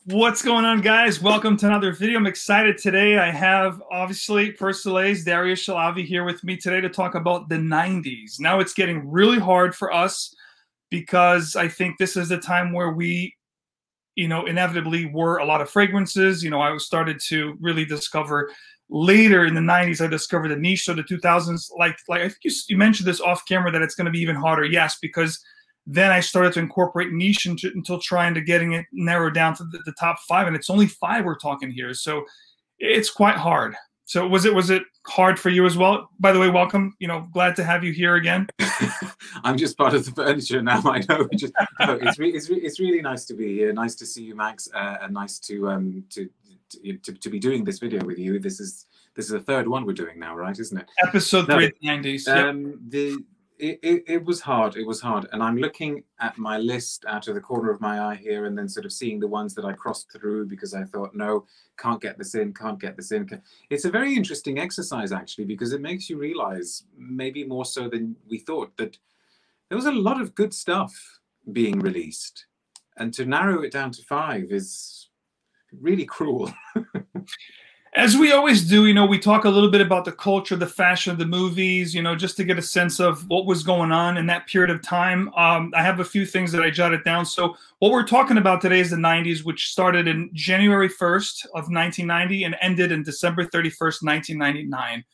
What's going on, guys? Welcome to another video. I'm excited today. I have, obviously, Persolaise, Darius Shalavi here with me today to talk about the 90s. Now it's getting really hard for us because I think this is the time where we, inevitably were a lot of fragrances. I started to really discover later in the 90s, I discovered the niche. So the 2000s, like I think you mentioned this off camera that it's going to be even harder. Yes, because then I started to incorporate niche until trying to getting it narrowed down to the top 5, and it's only 5 we're talking here. So it's quite hard. So was it hard for you as well? By the way, welcome. Glad to have you here again. I'm just part of the furniture now. I know. It's really nice to be here. Nice to see you, Max, and nice to be doing this video with you. This is the third one we're doing now, right? Isn't it? Episode 3 of the 90s. Yep. It was hard. It was hard. And I'm looking at my list out of the corner of my eye here and then sort of seeing the ones that I crossed through because I thought, no, can't get this in, can't get this in. It's a very interesting exercise, actually, because it makes you realize, maybe more so than we thought, that there was a lot of good stuff being released. And to narrow it down to 5 is really cruel. As we always do, we talk a little bit about the culture, the fashion, the movies, just to get a sense of what was going on in that period of time. I have a few things that I jotted down. So what we're talking about today is the 90s, which started in January 1st of 1990 and ended in December 31st, 1999,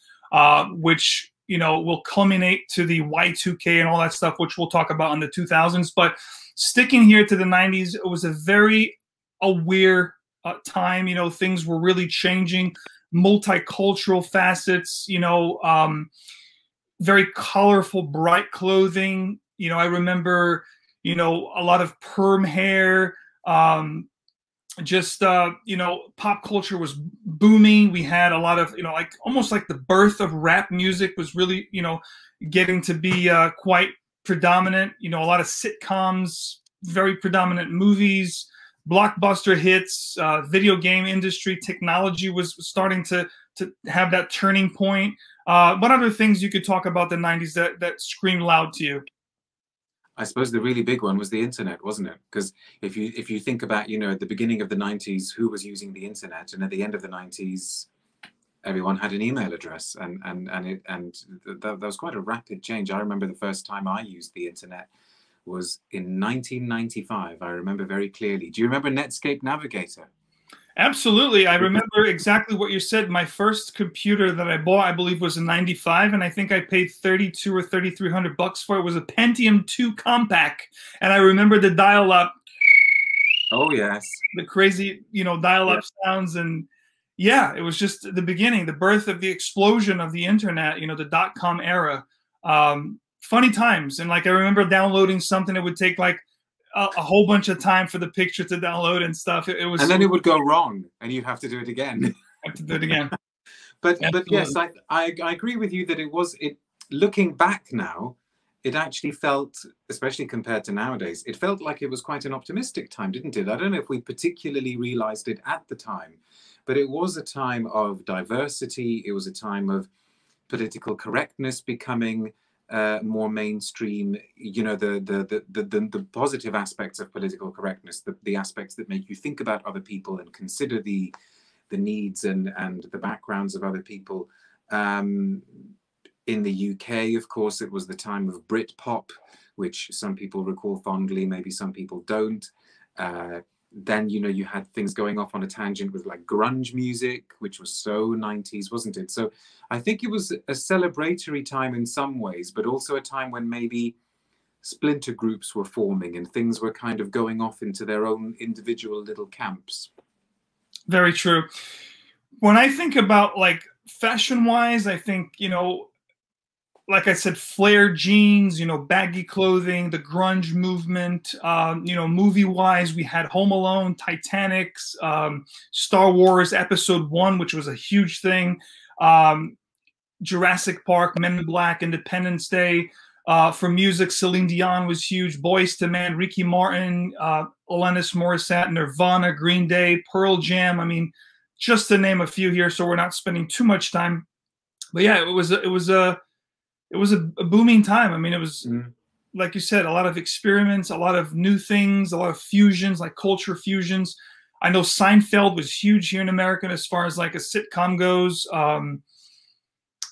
which, will culminate to the Y2K and all that stuff, which we'll talk about in the 2000s. But sticking here to the 90s, it was a very aware time. Things were really changing, multicultural facets, very colorful, bright clothing. I remember, a lot of perm hair, pop culture was booming. We had a lot of, almost like the birth of rap music was really, getting to be quite predominant. A lot of sitcoms, very predominant movies, blockbuster hits, video game industry, technology was starting to have that turning point. What other things you could talk about the 90s that screamed loud to you? I suppose the really big one was the internet, wasn't it? Because if you think about, at the beginning of the 90s, who was using the internet, and at the end of the 90s, everyone had an email address, and that was quite a rapid change. I remember the first time I used the internet was in 1995. I remember very clearly. Do you remember Netscape Navigator? Absolutely. I remember exactly what you said. My first computer that I bought, I believe, was in 95, and I think I paid $3,200 or $3,300 for it. It was a Pentium 2 compact, and I remember the dial-up. Oh, yes. The crazy, dial-up sounds, and yeah, it was just the beginning, the birth of the explosion of the internet, the dot-com era. Funny times. And I remember downloading something that would take a whole bunch of time for the picture to download and stuff. It was, and then it would go wrong and you have to do it again. Have to do it again. but yes, I agree with you that looking back now, it actually felt, especially compared to nowadays, it felt like it was quite an optimistic time, didn't it? I don't know if we particularly realized it at the time, but it was a time of diversity. It was a time of political correctness becoming more mainstream, the positive aspects of political correctness, the aspects that make you think about other people and consider the needs and the backgrounds of other people. In the UK, of course, it was the time of Britpop, which some people recall fondly, maybe some people don't. Then, you had things going off on a tangent with grunge music, which was so 90s, wasn't it? So I think it was a celebratory time in some ways, but also a time when maybe splinter groups were forming and things were kind of going off into their own individual little camps. Very true. When I think about fashion-wise, I think, like I said, flared jeans, baggy clothing, the grunge movement, movie-wise, we had Home Alone, Titanic, Star Wars Episode 1, which was a huge thing, Jurassic Park, Men in Black, Independence Day. For music, Celine Dion was huge, Boyz II Men, Ricky Martin, Alanis Morissette, Nirvana, Green Day, Pearl Jam. I mean, just to name a few here, so we're not spending too much time. But yeah, it was a booming time. I mean, it was, like you said, a lot of experiments, a lot of new things, a lot of fusions, like culture fusions. I know Seinfeld was huge here in America as far as like a sitcom goes.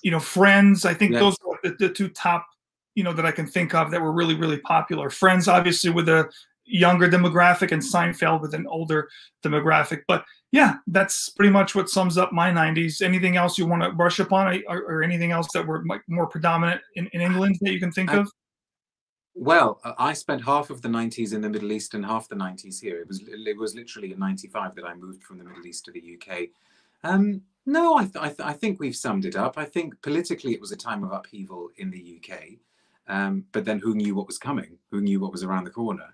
You know, Friends. I think those are the two top, you know, that I can think of that were really, really popular. Friends, obviously, with a younger demographic, and Seinfeld with an older demographic. But yeah, that's pretty much what sums up my 90s. Anything else you want to brush up on, or anything else that were like more predominant in England that you can think of? Well, I spent half of the 90s in the Middle East and half the 90s here. It was literally in 95 that I moved from the Middle East to the UK. No, I think we've summed it up. I think politically it was a time of upheaval in the UK, but then who knew what was coming? Who knew what was around the corner?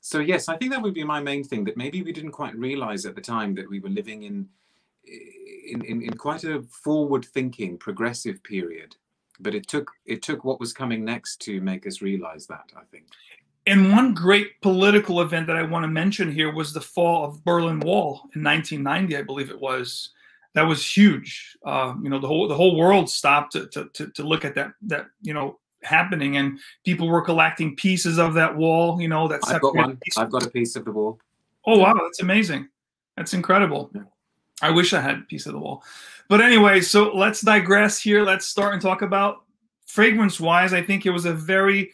So yes, I think that would be my main thing, that maybe we didn't quite realize at the time that we were living in quite a forward-thinking, progressive period. But it took what was coming next to make us realize that, I think. And one great political event that I want to mention here was the fall of Berlin Wall in 1990, I believe it was. That was huge. You know, the whole world stopped to look at that you know, happening, and people were collecting pieces of that wall. You know, that I've got one. I've got a piece of the wall. Oh wow, that's amazing. That's incredible. Yeah. I wish I had a piece of the wall. But anyway, so let's digress here. Let's start and talk about fragrance-wise. I think it was a very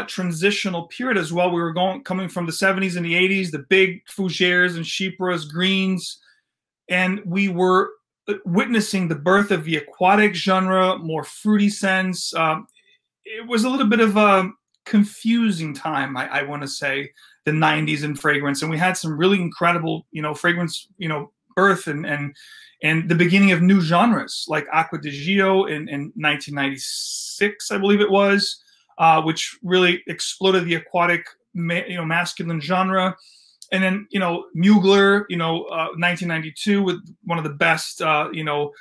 transitional period as well. We were coming from the 70s and the 80s, the big fougères and chypres, greens, and we were witnessing the birth of the aquatic genre, more fruity scents. It was a little bit of a confusing time, I want to say, the 90s in fragrance, and we had some really incredible, you know, fragrance, you know, birth and the beginning of new genres like Acqua di Gio in 1996, I believe it was, which really exploded the aquatic, you know, masculine genre. And then, you know, Mugler, you know, 1992 with one of the best, you know,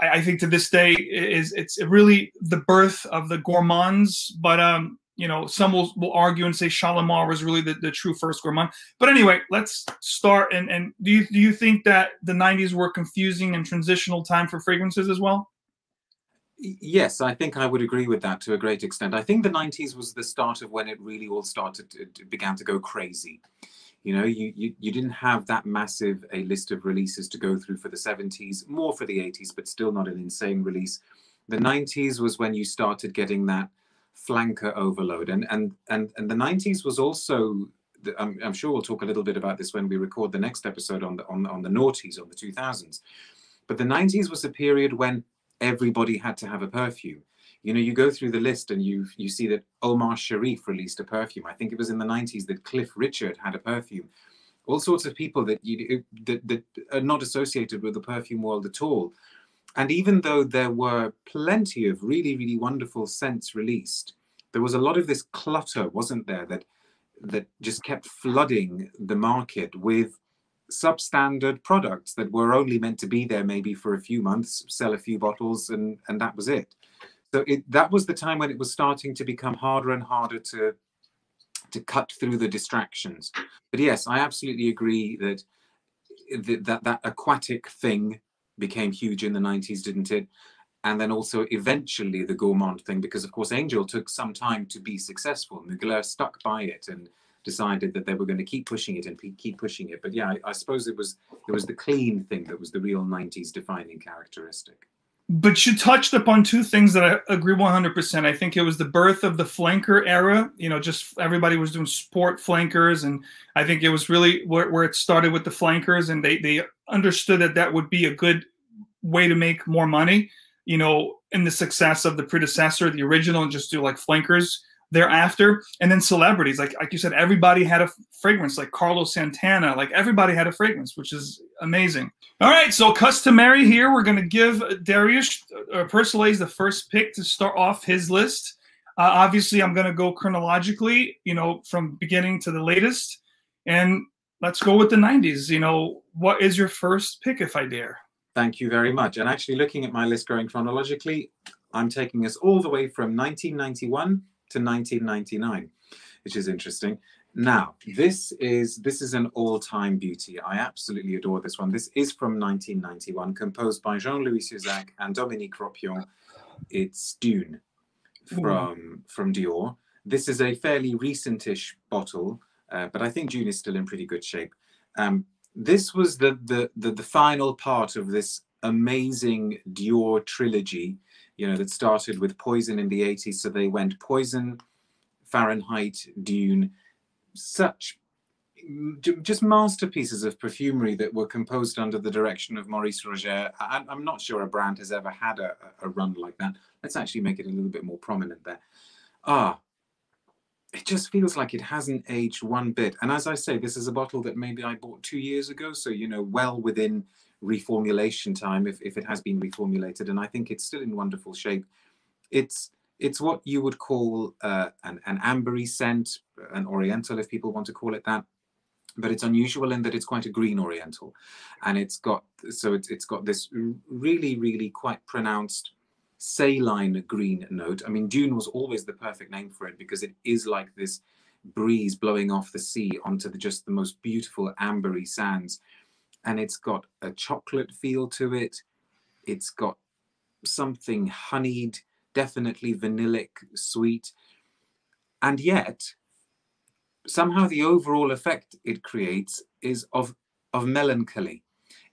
I think to this day it's really the birth of the gourmands. But you know, some will argue and say Shalimar was really the true first gourmand. But anyway, let's start. And do you think that the 90s were confusing and transitional time for fragrances as well? Yes, I think I would agree with that to a great extent. I think the 90s was the start of when it really all started, it began to go crazy. You know, you didn't have that massive a list of releases to go through for the 70s, more for the 80s, but still not an insane release. The 90s was when you started getting that flanker overload, and the 90s was also, I'm sure we'll talk a little bit about this when we record the next episode on the noughties, on the 2000s. But the 90s was a period when everybody had to have a perfume. You know, you go through the list and you see that Omar Sharif released a perfume. I think it was in the 90s that Cliff Richard had a perfume. All sorts of people that that are not associated with the perfume world at all. And even though there were plenty of really, really wonderful scents released, there was a lot of this clutter, wasn't there, that just kept flooding the market with substandard products that were only meant to be there maybe for a few months, sell a few bottles, and that was it. So that was the time when it was starting to become harder and harder to cut through the distractions. But yes, I absolutely agree that that aquatic thing became huge in the 90s, didn't it? And then also eventually the gourmand thing, because of course Angel took some time to be successful. Mugler stuck by it and decided that they were going to keep pushing it and keep pushing it. But yeah, I suppose it was the clean thing that was the real 90s defining characteristic. But you touched upon two things that I agree 100%. I think it was the birth of the flanker era. You know, just everybody was doing sport flankers, and I think it was really where it started with the flankers, and they understood that would be a good way to make more money, you know, in the success of the predecessor, the original, and just do like flankers thereafter. And then celebrities, like you said, everybody had a fragrance, like Carlos Santana, like everybody had a fragrance, which is amazing. All right, so customary here, we're going to give Darius Persolaise the first pick to start off his list. Obviously, I'm going to go chronologically, you know, from beginning to the latest. And let's go with the 90s. You know, what is your first pick, if I dare? Thank you very much. And actually, looking at my list going chronologically, I'm taking us all the way from 1991 to 1999, which is interesting. Now, this is an all-time beauty. I absolutely adore this one. This is from 1991, composed by Jean-Louis Suzac and Dominique Ropion. It's Dune from Dior. This is a fairly recentish bottle, but I think Dune is still in pretty good shape. This was the final part of this amazing Dior trilogy, you know, that started with Poison in the 80s. So they went Poison, Fahrenheit, Dune, such just masterpieces of perfumery that were composed under the direction of Maurice Roger. I'm not sure a brand has ever had a run like that. Let's actually make it a little bit more prominent there. It just feels like it hasn't aged one bit. And as I say, this is a bottle that maybe I bought 2 years ago. So, you know, well within reformulation time, if it has been reformulated. And I think it's still in wonderful shape. It's what you would call an ambery scent, an oriental, if people want to call it that. But it's unusual in that it's quite a green oriental. And it's got this really, really quite pronounced saline green note. I mean, Dune was always the perfect name for it because it is like this breeze blowing off the sea onto just the most beautiful ambery sands. And it's got a chocolate feel to it. It's got something honeyed, definitely vanillic, sweet. And yet, somehow the overall effect it creates is of melancholy.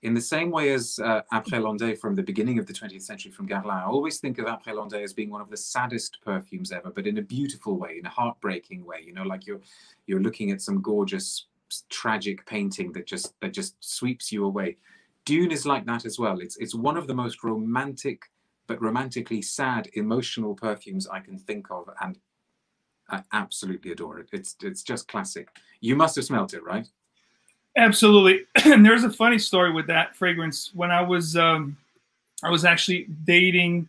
In the same way as Après Landais from the beginning of the 20th century from Guerlain, I always think of Après Landais as being one of the saddest perfumes ever, but in a beautiful way, in a heartbreaking way. You know, like you're looking at some gorgeous, tragic painting that just sweeps you away. Dune is like that as well. It's one of the most romantic, but romantically sad, emotional perfumes I can think of, and I absolutely adore it. It's just classic. You must have smelt it, right? Absolutely. And there's a funny story with that fragrance. When I was actually dating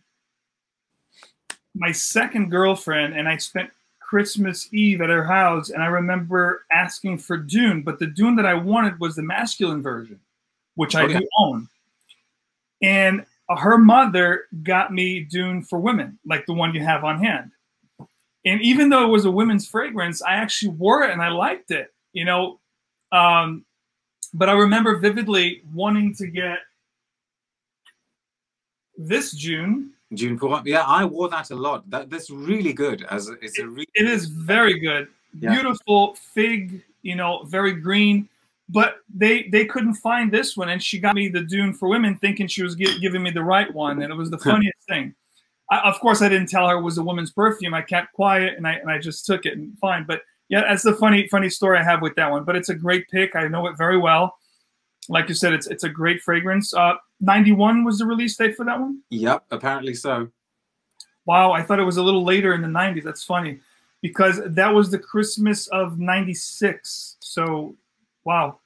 my second girlfriend, and I spent Christmas Eve at her house, and I remember asking for Dune, but the Dune that I wanted was the masculine version, which I do own. And her mother got me Dune for women, like the one you have on hand. And even though it was a women's fragrance, I actually wore it and I liked it, you know. But I remember vividly wanting to get this Dune. Dune pour, yeah, I wore that a lot. That's really good. It is very good. Yeah. Beautiful fig, you know, very green. But they couldn't find this one, and she got me the Dune for women, thinking she was giving me the right one, and it was the funniest thing. Of course, I didn't tell her it was a woman's perfume. I kept quiet, and I just took it, and fine. But yeah, that's the funny story I have with that one. But it's a great pick. I know it very well. Like you said, it's a great fragrance. 91 was the release date for that one? Yep, apparently so. Wow, I thought it was a little later in the 90s. That's funny, because that was the Christmas of 96. So, wow.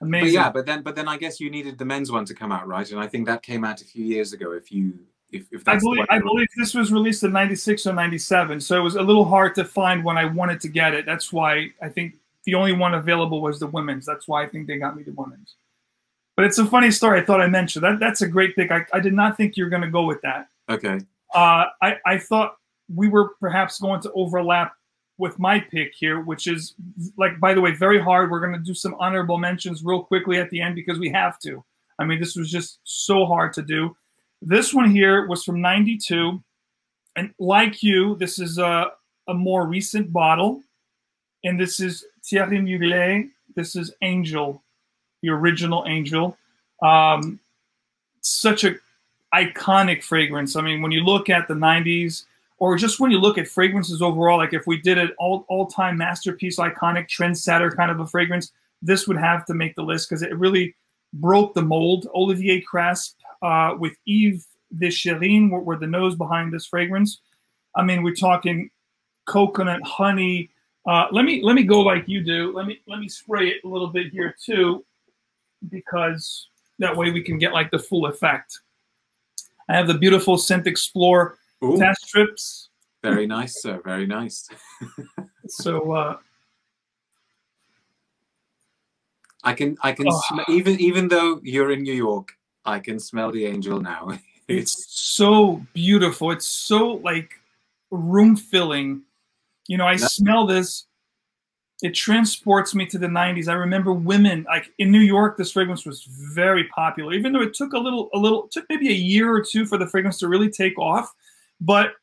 Amazing. But yeah, but then I guess you needed the men's one to come out, right? And I think that came out a few years ago. If that's I believe this was released in 96 or 97, so it was a little hard to find when I wanted to get it. That's why I think the only one available was the women's. That's why I think they got me the women's. But it's a funny story. I thought I mentioned that's a great pick. I did not think you were going to go with that. Okay. I thought we were perhaps going to overlap with my pick here, which is, like, by the way, very hard. We're going to do some honorable mentions real quickly at the end because we have to. I mean, this was just so hard to do. This one here was from 92. And like you, this is a more recent bottle. And this is Thierry Mugler. This is Angel, the original Angel. Such a iconic fragrance. I mean, when you look at the 90s, or just when you look at fragrances overall, like if we did an all-time masterpiece, iconic trendsetter kind of a fragrance, this would have to make the list because it really broke the mold. Olivier Cresp with Yves de Chérine were the nose behind this fragrance. I mean, we're talking coconut, honey. Let me go like you do. Let me spray it a little bit here too, because that way we can get like the full effect. I have the beautiful Scent Explorer test strips. Very nice, sir. Very nice. So I can even though you're in New York, I can smell the Angel now. It's so beautiful. It's so like room filling. You know, I smell this. It transports me to the 90s. I remember women, like in New York, this fragrance was very popular, even though it took took maybe a year or two for the fragrance to really take off. But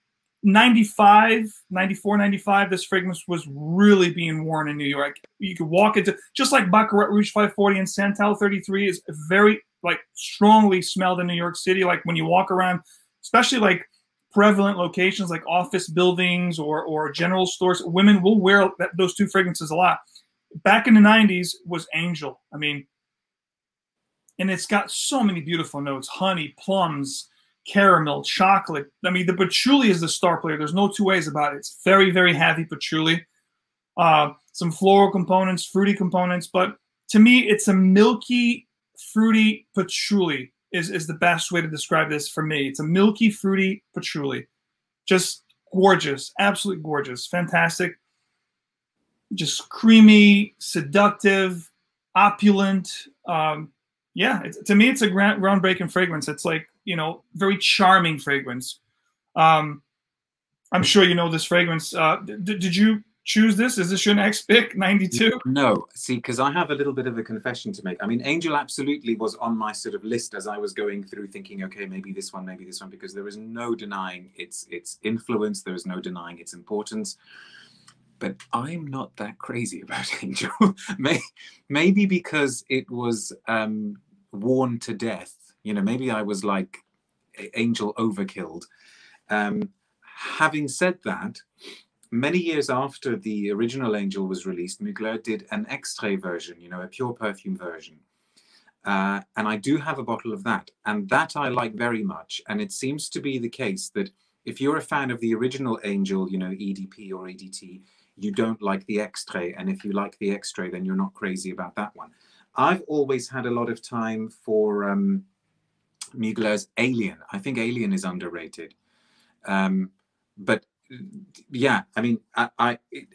95, 94, 95, this fragrance was really being worn in New York. You could walk into, just like Baccarat Rouge 540 and Santal 33 is very, like, strongly smelled in New York City. Like, when you walk around, especially, like, prevalent locations like office buildings or general stores, women will wear those two fragrances a lot. Back in the 90s was Angel. I mean, and it's got so many beautiful notes: honey, plums, caramel, chocolate. I mean, the patchouli is the star player. There's no two ways about it. It's very, very heavy patchouli. Some floral components, fruity components. But to me, it's a milky, fruity patchouli is the best way to describe this for me. It's a milky, fruity patchouli. Just gorgeous. Absolutely gorgeous. Fantastic. Just creamy, seductive, opulent. Yeah, to me, it's a groundbreaking fragrance. It's like, you know, very charming fragrance. I'm sure you know this fragrance. Did you choose this? Is this your next pick, 92? No, see, because I have a little bit of a confession to make. I mean, Angel absolutely was on my sort of list as I was going through, thinking, okay, maybe this one, because there is no denying its influence. There is no denying its importance. But I'm not that crazy about Angel. Maybe because it was worn to death. You know, maybe I was like Angel overkilled. Having said that, many years after the original Angel was released, Mugler did an extrait version, you know, a pure perfume version. And I do have a bottle of that. And that I like very much. And it seems to be the case that if you're a fan of the original Angel, you know, EDP or EDT, you don't like the extrait. And if you like the extrait, then you're not crazy about that one. I've always had a lot of time for Mugler's Alien. I think Alien is underrated. But yeah, I mean,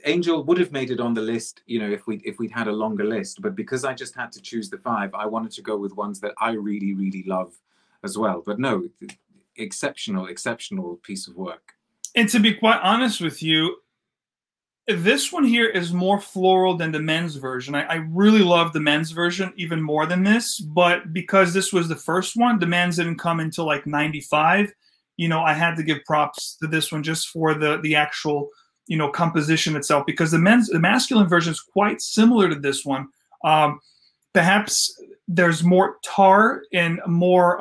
Angel would have made it on the list, you know, if we'd had a longer list. But because I just had to choose the 5, I wanted to go with ones that I really, really love as well. But no, exceptional piece of work. And to be quite honest with you, this one here is more floral than the men's version. I really love the men's version even more than this, but because this was the first one, the men's didn't come until like 95. You know, I had to give props to this one just for the actual, you know, composition itself, because the masculine version is quite similar to this one. Perhaps there's more tar and more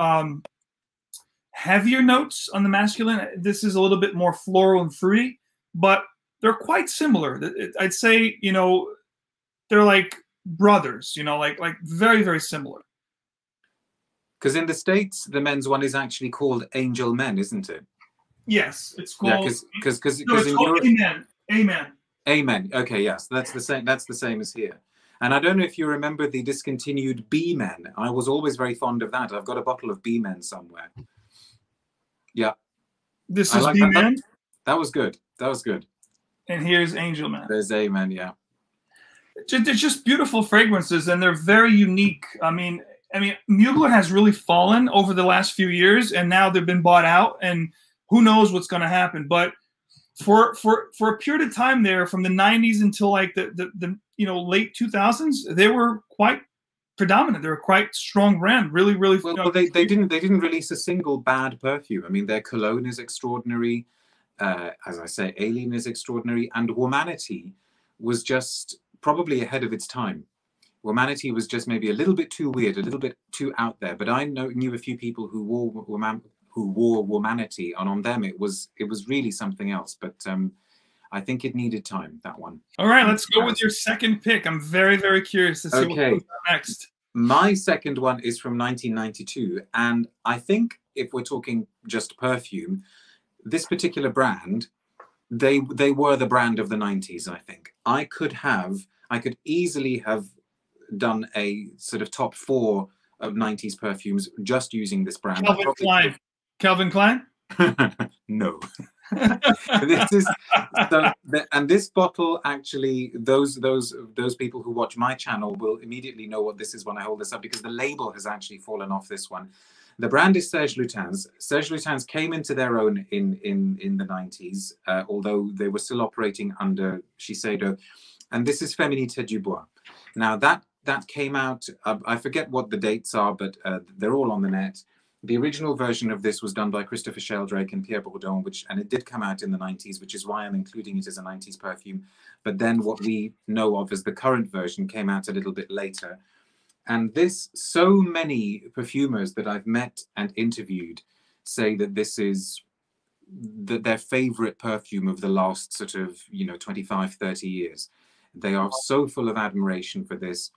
heavier notes on the masculine. This is a little bit more floral and fruity, but they're quite similar. I'd say, you know, they're like brothers, you know, like very, very similar. Because in the States, the men's one is actually called Angel Men, isn't it? Yes, it's called. Yeah, because no, it's called Amen. Amen. Amen. Okay, yes, that's the same. That's the same as here. And I don't know if you remember the discontinued B-Men. I was always very fond of that. I've got a bottle of B-Men somewhere. Yeah. This is like B-Men? That was good. That was good. And here's Angel Man. There's Amen, yeah. They're just beautiful fragrances, and they're very unique. I mean, Mugler has really fallen over the last few years, and now they've been bought out, and who knows what's going to happen. But for a period of time there, from the 90s until like the you know, late 2000s, they were quite predominant. They were quite strong brand. Really, really. Well, they didn't release a single bad perfume. I mean, their cologne is extraordinary. As I say, Alien is extraordinary, and Womanity was just probably ahead of its time. Womanity was just maybe a little bit too weird, a little bit too out there. But I knew a few people who wore Womanity, and on them it was really something else. But I think it needed time, that one. All right, let's go with your second pick. I'm very, very curious to see what comes next. My second one is from 1992, and I think if we're talking just perfume, this particular brand, they were the brand of the 90s, I think. I could easily have done a sort of top 4 of 90s perfumes just using this brand. Calvin Klein. Calvin Klein? No. This is and this bottle, actually, those people who watch my channel will immediately know what this is when I hold this up, because the label has actually fallen off this one. The brand is Serge Lutens. Serge Lutens came into their own in the 90s, although they were still operating under Shiseido. And this is Féminité du Bois. Now that came out, I forget what the dates are, but they're all on the net. The original version of this was done by Christopher Sheldrake and Pierre Bourdon, and it did come out in the 90s, which is why I'm including it as a 90s perfume. But then what we know of as the current version came out a little bit later. And this, so many perfumers that I've met and interviewed say that this is their favorite perfume of the last sort of, 25, 30 years. They are so full of admiration for this.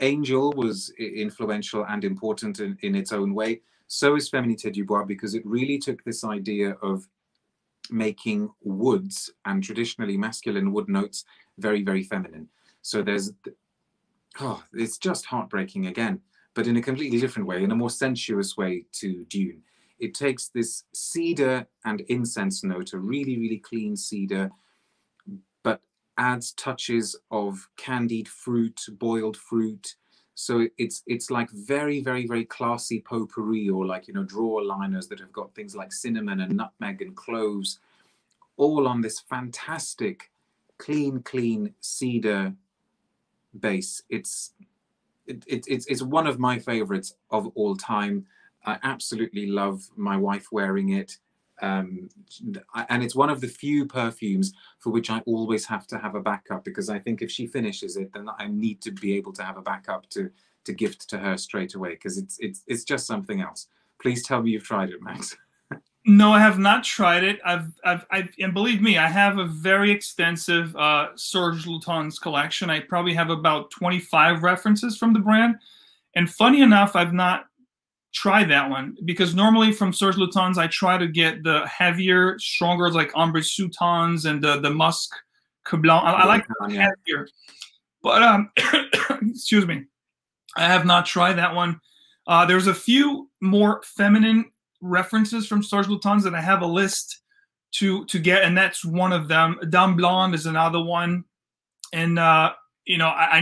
Angel was influential and important in its own way. So is Féminité du Bois, because it really took this idea of making woods and traditionally masculine wood notes very, very feminine. So there's, it's just heartbreaking again, but in a completely different way, in a more sensuous way to Dune. It takes this cedar and incense note, a really, really clean cedar, but adds touches of candied fruit, boiled fruit. So it's like very, very, very classy potpourri, or like, drawer liners that have got things like cinnamon and nutmeg and cloves, all on this fantastic, clean cedar base. It's one of my favorites of all time. I absolutely love my wife wearing it. And it's one of the few perfumes for which I always have to have a backup, because I think if she finishes it, then I need to be able to have a backup to gift to her straight away, because it's just something else. Please tell me you've tried it, Max. No, I have not tried it. And believe me, I have a very extensive Serge Lutens collection. I probably have about 25 references from the brand. And funny enough, I've not try that one, because normally from Serge Lutens I try to get the heavier, stronger, like Ambre Sultans and the Musk Blanc. I like the heavier, but excuse me, I have not tried that one. There's a few more feminine references from Serge Lutens that I have a list to get, and that's one of them. Dame Blonde is another one, and I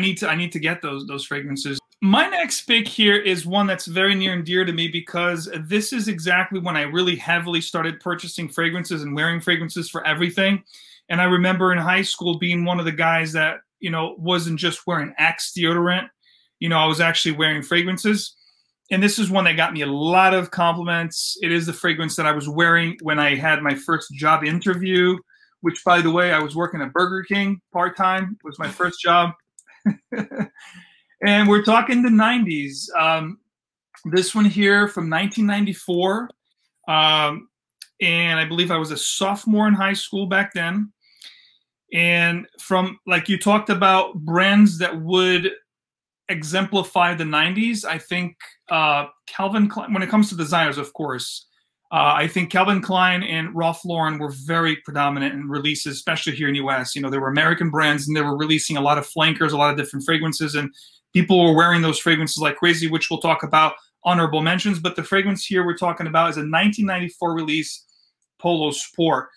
need to get those fragrances. My next pick here is one that's very near and dear to me, because this is exactly when I really heavily started purchasing fragrances and wearing fragrances for everything. And I remember in high school being one of the guys that, wasn't just wearing Axe deodorant. I was actually wearing fragrances. And this is one that got me a lot of compliments. It is the fragrance that I was wearing when I had my first job interview, which, by the way, I was working at Burger King part-time. It was my first job. And we're talking the 90s. This one here from 1994. And I believe I was a sophomore in high school back then. And from, like you talked about, brands that would exemplify the 90s, I think Calvin Klein, when it comes to designers, of course, I think Calvin Klein and Ralph Lauren were very predominant in releases, especially here in the US. They were American brands, and they were releasing a lot of flankers, a lot of different fragrances, and people were wearing those fragrances like crazy, which we'll talk about, honorable mentions. But the fragrance here we're talking about is a 1994 release, Polo Sport.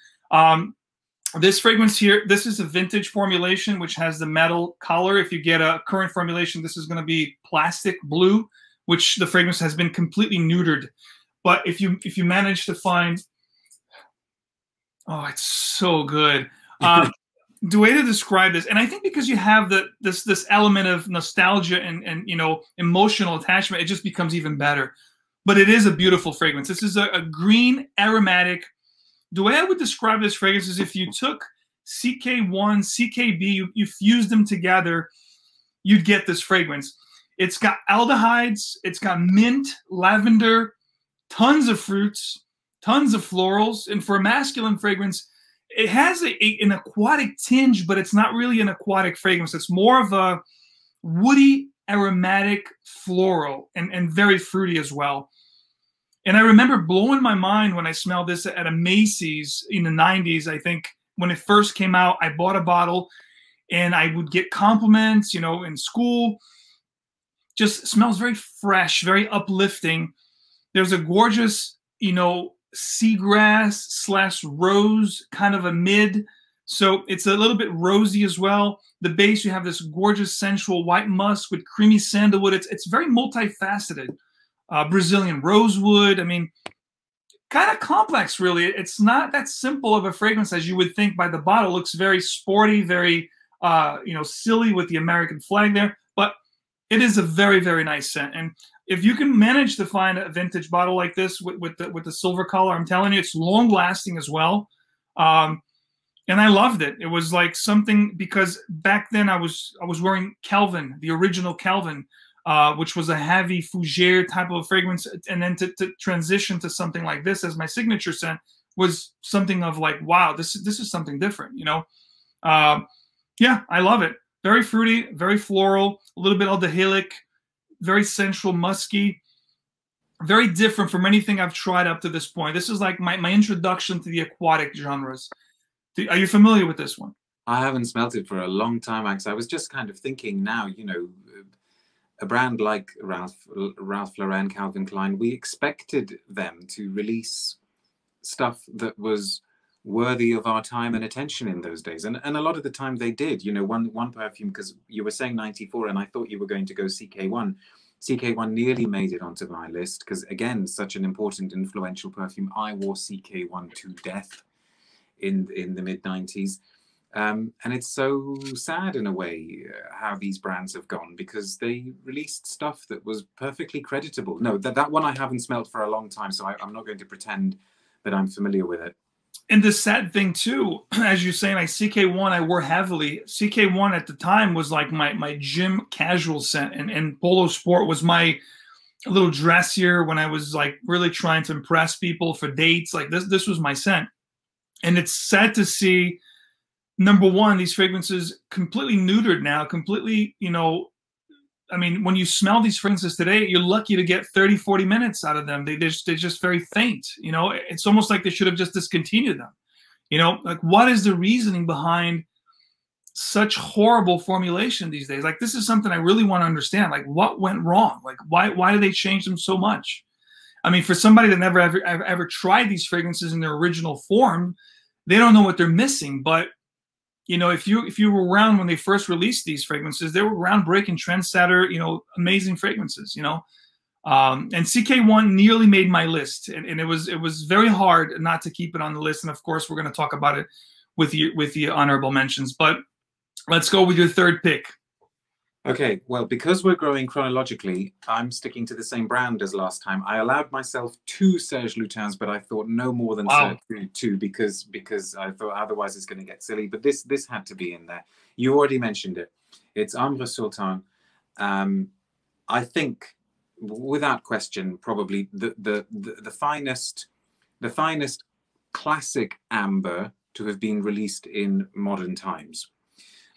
This fragrance here, this is a vintage formulation, which has the metal color. If you get a current formulation, this is going to be plastic blue, which the fragrance has been completely neutered. But if you manage to find, oh, it's so good. The way to describe this, and I think because you have this element of nostalgia and emotional attachment, it just becomes even better. But it is a beautiful fragrance. This is a green aromatic. The way I would describe this fragrance is if you took CK1, CKB, you fused them together, you'd get this fragrance. It's got aldehydes, it's got mint, lavender, tons of fruits, tons of florals, and for a masculine fragrance, it has an aquatic tinge, but it's not really an aquatic fragrance. It's more of a woody, aromatic, floral, and very fruity as well. And I remember blowing my mind when I smelled this at a Macy's in the 90s. I think when it first came out, I bought a bottle, and I would get compliments, in school. Just smells very fresh, very uplifting. There's a gorgeous, seagrass / rose kind of a mid. So it's a little bit rosy as well. The base, you have this gorgeous sensual white musk with creamy sandalwood. It's very multifaceted. Brazilian rosewood. I mean, kind of complex, really. It's not that simple of a fragrance as you would think by the bottle. It looks very sporty, very, silly with the American flag there. But it is a very, very nice scent. And, if you can manage to find a vintage bottle like this with the silver color, I'm telling you, it's long lasting as well. And I loved it. It was like something, because back then I was wearing Calvin, the original Calvin, which was a heavy fougere type of fragrance, and then to transition to something like this as my signature scent was something of like, wow, this is something different, you know. Yeah, I love it. Very fruity, very floral, a little bit aldehydic, very sensual, musky, very different from anything I've tried up to this point. This is like my introduction to the aquatic genres. Are you familiar with this one? I haven't smelt it for a long time, Max. I was just kind of thinking now, you know, a brand like Ralph Lauren, Calvin Klein, we expected them to release stuff that was worthy of our time and attention in those days. And a lot of the time they did. You know, one perfume, because you were saying 94 and I thought you were going to go CK1. CK1 nearly made it onto my list because, again, such an important, influential perfume. I wore CK1 to death in the mid-90s. And it's so sad in a way how these brands have gone, because they released stuff that was perfectly creditable. No, that one I haven't smelt for a long time, so I'm not going to pretend that I'm familiar with it. And the sad thing too, as you're saying, like CK1 I wore heavily. CK1 at the time was like my gym casual scent, and Polo Sport was my little dressier when I was like really trying to impress people for dates. Like this was my scent. And it's sad to see, number one, these fragrances completely neutered now, completely, you know, I mean, when you smell these fragrances today, you're lucky to get 30, 40 minutes out of them. They're just very faint, you know. It's almost like they should have just discontinued them. You know, like what is the reasoning behind such horrible formulation these days? Like this is something I really want to understand. Like what went wrong? Like why do they change them so much? I mean, for somebody that never ever tried these fragrances in their original form, they don't know what they're missing. But you know, if you were around when they first released these fragrances, they were groundbreaking, trendsetter, you know, amazing fragrances, you know. And CK1 nearly made my list, and it was very hard not to keep it on the list. And of course, we're going to talk about it with the honorable mentions. But let's go with your third pick. Okay, well, because we're growing chronologically, I'm sticking to the same brand as last time. I allowed myself 2 Serge Lutens, but I thought no more than two because I thought otherwise it's going to get silly. But this had to be in there. You already mentioned it. It's Ambre Sultan. I think, without question, probably the finest classic amber to have been released in modern times.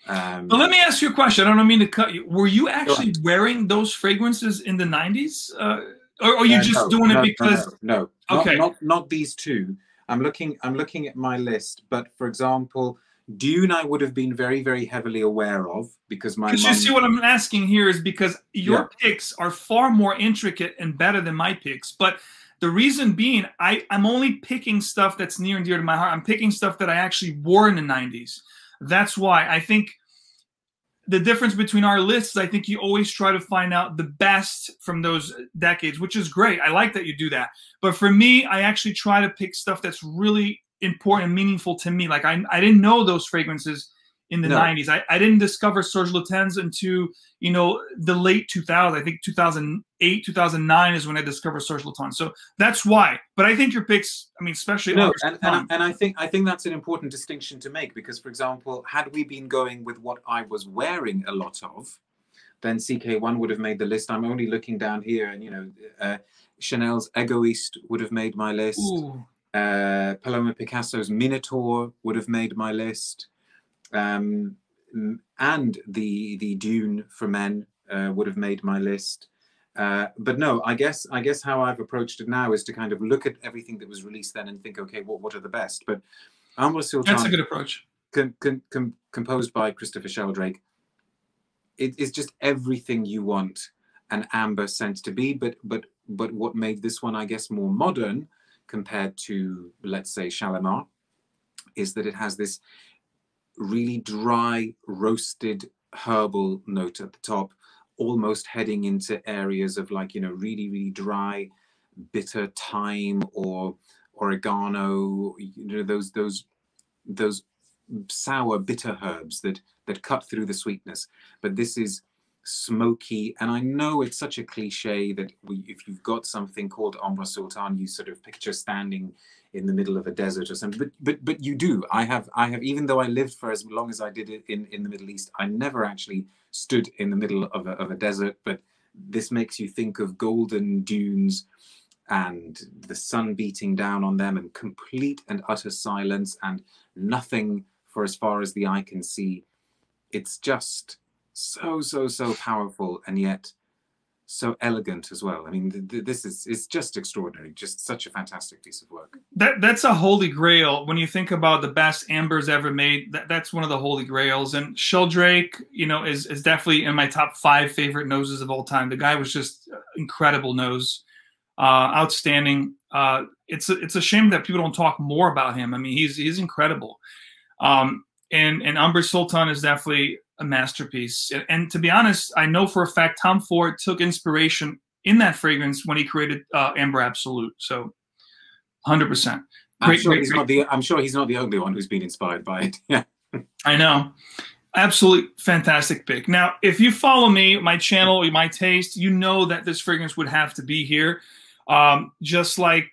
But let me ask you a question. I don't mean to cut you. Were you actually wearing those fragrances in the 90s? Or are you just doing it because... No. Okay. Not these two. I'm looking at my list. But for example, Dune I would have been very, very heavily aware of because my mum... you see what I'm asking here is because your picks are far more intricate and better than my picks. But the reason being, I'm only picking stuff that's near and dear to my heart. I'm picking stuff that I actually wore in the 90s. That's why I think the difference between our lists, I think you always try to find out the best from those decades, which is great. I like that you do that. But for me, I actually try to pick stuff that's really important and meaningful to me. Like I didn't know those fragrances in the 90s. I didn't discover Serge Lutens until, you know, the late 2000s. I think 2008, 2009 is when I discovered Serge Lutens. So that's why. But I think your picks, I mean, especially... No, and I think that's an important distinction to make because, for example, had we been going with what I was wearing a lot of, then CK1 would have made the list. I'm only looking down here and, you know, Chanel's Egoist would have made my list. Paloma Picasso's Minotaur would have made my list. And the Dune for men would have made my list. But no, I guess how I've approached it now is to kind of look at everything that was released then and think, okay, what are the best? But Ambre Sultan, that's a good approach. Composed by Christopher Sheldrake. It's just everything you want an amber scent to be. But what made this one, I guess, more modern compared to, let's say, Shalimar, is that it has this really dry, roasted herbal note at the top, almost heading into areas of like, you know, really, really dry, bitter thyme or oregano, you know, those sour, bitter herbs that cut through the sweetness. But this is smoky. And I know it's such a cliche that if you've got something called Ambre Sultan, you sort of picture standing in the middle of a desert or something. But you do. I have even though I lived for as long as I did it in the Middle East, I never actually stood in the middle of a desert. But this makes you think of golden dunes and the sun beating down on them and complete and utter silence and nothing for as far as the eye can see. It's just so powerful, and yet so elegant as well. I mean, it's just extraordinary. Just such a fantastic piece of work. That's a holy grail when you think about the best ambers ever made. That's one of the holy grails. And Sheldrake, you know, is definitely in my top 5 favorite noses of all time. The guy was just incredible nose, outstanding. It's a shame that people don't talk more about him. I mean, he's incredible. And Ambre Sultan is definitely a masterpiece. And to be honest, I know for a fact Tom Ford took inspiration in that fragrance when he created Ambre Absolute. So 100%. I'm sure he's not the only one who's been inspired by it. Yeah. I know. Absolutely fantastic pick. Now, if you follow me, my channel, my taste, you know that this fragrance would have to be here. Just like,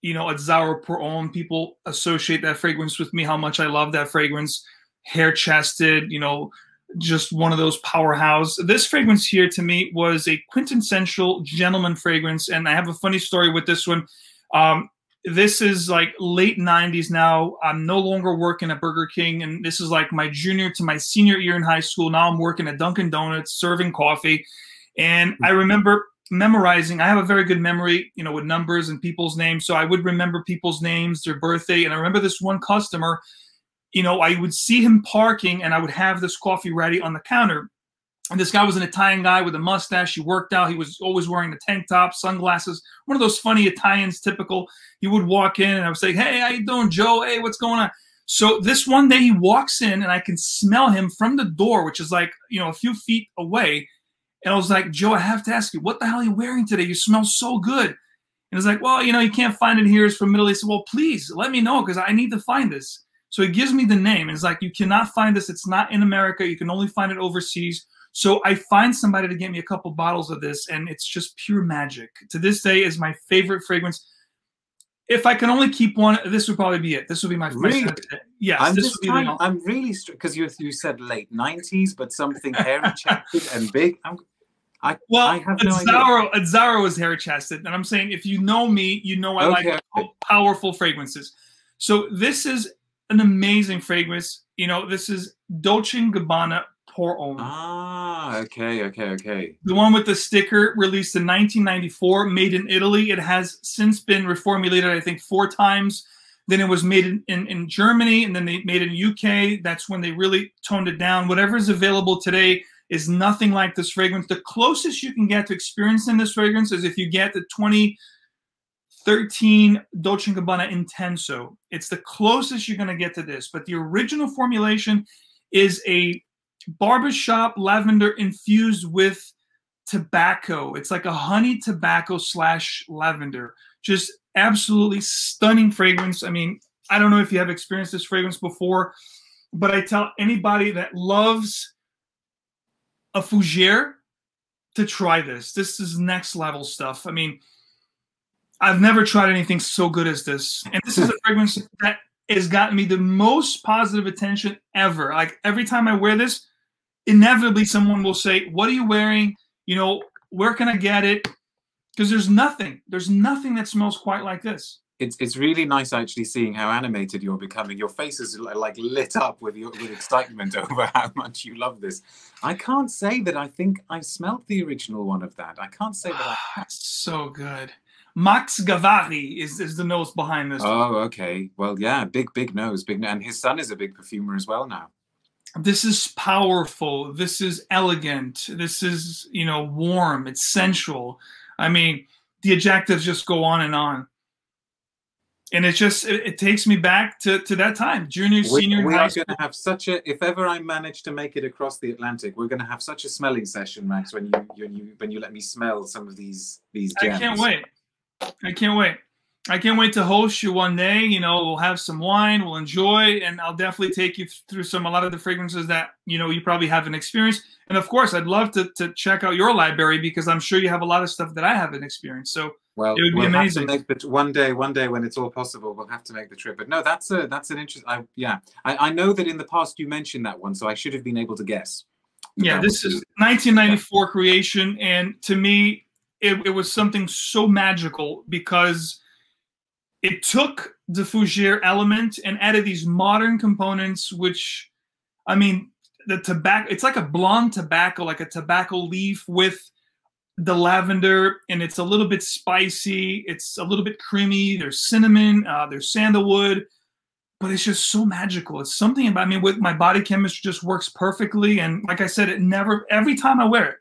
you know, Azzaro Pour Homme, people associate that fragrance with me, how much I love that fragrance. Hair-chested, you know, just one of those powerhouse. This fragrance here to me was a quintessential gentleman fragrance, and I have a funny story with this one. This is like late 90s now. I'm no longer working at Burger King, and this is like my junior to my senior year in high school. Now I'm working at Dunkin' Donuts, serving coffee, and I remember memorizing. I have a very good memory, you know, with numbers and people's names, so I would remember people's names, their birthday, and I remember this one customer. You know, I would see him parking, and I would have this coffee ready on the counter. And this guy was an Italian guy with a mustache. He worked out. He was always wearing a tank top, sunglasses, one of those funny Italians, typical. He would walk in, and I would say, "Hey, how you doing, Joe? Hey, what's going on?" So this one day he walks in, and I can smell him from the door, which is like, you know, a few feet away. And I was like, "Joe, I have to ask you, what the hell are you wearing today? You smell so good." And he's like, "Well, you know, you can't find it here. It's from Middle East." Well, please let me know because I need to find this. So he gives me the name. And it's like, you cannot find this. It's not in America. You can only find it overseas. So I find somebody to get me a couple bottles of this, and it's just pure magic. To this day is my favorite fragrance. If I can only keep one, this would probably be it. This would be my really? Yes. I'm really because you said late 90s, but something hairy chested and big. I have no idea. Azzaro is hairy chested, and I'm saying if you know me, you know I like powerful fragrances. So this is an amazing fragrance. You know, this is Dolce & Gabbana Pour Homme. Ah, okay. The one with the sticker, released in 1994, made in Italy. It has since been reformulated, I think, 4 times. Then it was made in Germany, and then they made it in UK. That's when they really toned it down. Whatever is available today is nothing like this fragrance. The closest you can get to experiencing this fragrance is if you get the 2013 Dolce & Gabbana Intenso. It's the closest you're going to get to this. But the original formulation is a barbershop lavender infused with tobacco. It's like a honey tobacco / lavender. Just absolutely stunning fragrance. I mean, I don't know if you have experienced this fragrance before, but I tell anybody that loves a fougere to try this. This is next level stuff. I mean, I've never tried anything so good as this. And this is a fragrance that has gotten me the most positive attention ever. Like every time I wear this, inevitably someone will say, "What are you wearing? You know, where can I get it?" Because there's nothing that smells quite like this. It's really nice actually seeing how animated you're becoming. Your face is like lit up with excitement over how much you love this. I can't say that I think I smelled the original one of that. I can't say that I so good. Max Gavari is the nose behind this. Oh, okay. Well, yeah, big nose, and his son is a big perfumer as well now. This is powerful. This is elegant. This is, you know, warm. It's sensual. I mean, the adjectives just go on and on. And it just, it takes me back to that time, junior, senior. We are going to have such a, if ever I manage to make it across the Atlantic, we're going to have such a smelling session, Max, when you let me smell some of these gems. I can't wait. I can't wait. I can't wait to host you one day. You know, we'll have some wine, we'll enjoy, and I'll definitely take you through a lot of the fragrances that, you know, you probably haven't experienced. And of course, I'd love to check out your library because I'm sure you have a lot of stuff that I haven't experienced. So well, it would be amazing. Have to make one day when it's all possible, we'll have to make the trip. But no, that's an interest. I know that in the past you mentioned that one, so I should have been able to guess. Yeah, this is 1994 creation, and to me, it was something so magical because it took the fougere element and added these modern components, which, I mean, the tobacco, it's like a blonde tobacco, like a tobacco leaf with the lavender, and it's a little bit spicy. It's a little bit creamy. There's cinnamon, there's sandalwood, but it's just so magical. It's something about me with my body chemistry just works perfectly. And like I said, it never, every time I wear it,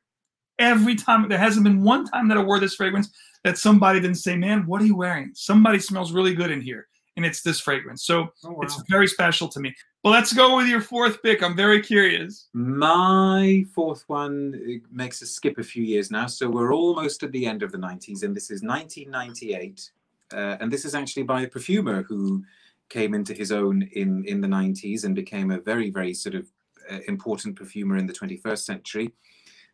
every time, there hasn't been one time that I wore this fragrance that somebody didn't say, man, what are you wearing? Somebody smells really good in here. And it's this fragrance. So It's very special to me. But let's go with your fourth pick. I'm very curious. My fourth one makes us skip a few years now. So we're almost at the end of the 90s. And this is 1998. And this is actually by a perfumer who came into his own in the 90s and became a very, very sort of important perfumer in the 21st century.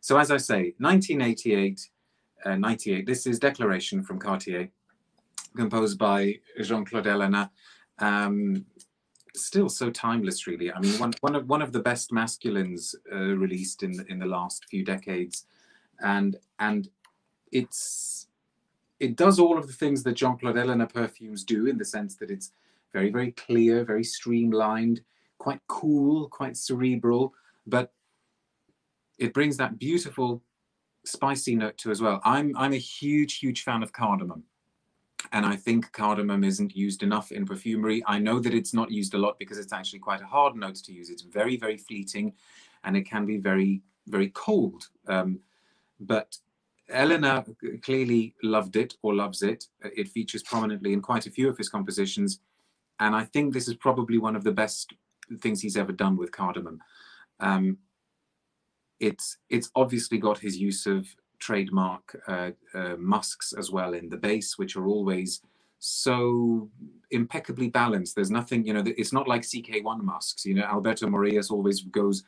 So as I say, 1988, 98, this is Déclaration from Cartier, composed by Jean-Claude Ellena. Still so timeless, really. I mean, one of the best masculines released in the last few decades, and it does all of the things that Jean-Claude Ellena perfumes do, in the sense that it's very, very clear, very streamlined, quite cool, quite cerebral, but it brings that beautiful spicy note too as well. I'm a huge fan of cardamom, and I think cardamom isn't used enough in perfumery. I know that it's not used a lot because it's actually quite a hard note to use. It's very, very fleeting, and it can be very, very cold. But Ellena clearly loved it, or loves it. It features prominently in quite a few of his compositions, and I think this is probably one of the best things he's ever done with cardamom. It's obviously got his use of trademark musks as well in the base, which are always so impeccably balanced. There's nothing, you know, it's not like CK1 musks. You know, Alberto Morillas always goes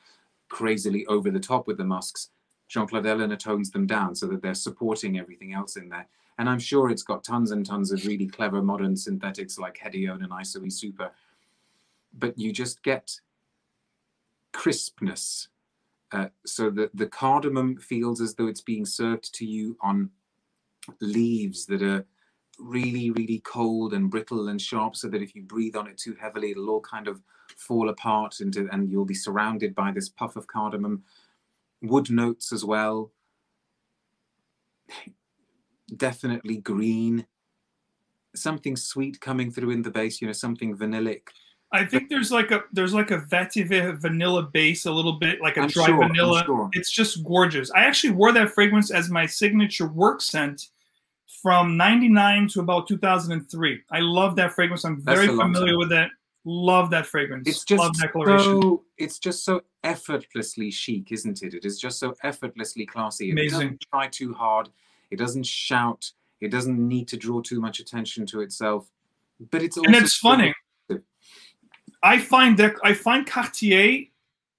crazily over the top with the musks. Jean-Claude Ellena tones them down so that they're supporting everything else in there. And I'm sure it's got tons and tons of really clever modern synthetics like Hedione and Isoe Super. But you just get crispness. So the cardamom feels as though it's being served to you on leaves that are really, really cold and brittle and sharp, so that if you breathe on it too heavily, it'll all kind of fall apart and you'll be surrounded by this puff of cardamom. Wood notes as well. Definitely green. Something sweet coming through in the base, you know, something vanillic. I think there's like a vetiver vanilla base, a little bit like a dry vanilla. Sure. It's just gorgeous. I actually wore that fragrance as my signature work scent from '99 to about 2003. I love that fragrance. I'm very familiar with that. Love that fragrance. It's just love Declaration. It's just so effortlessly chic, isn't it? It is just so effortlessly classy. Amazing. It doesn't try too hard. It doesn't shout. It doesn't need to draw too much attention to itself. But it's also, and it's funny. I find Cartier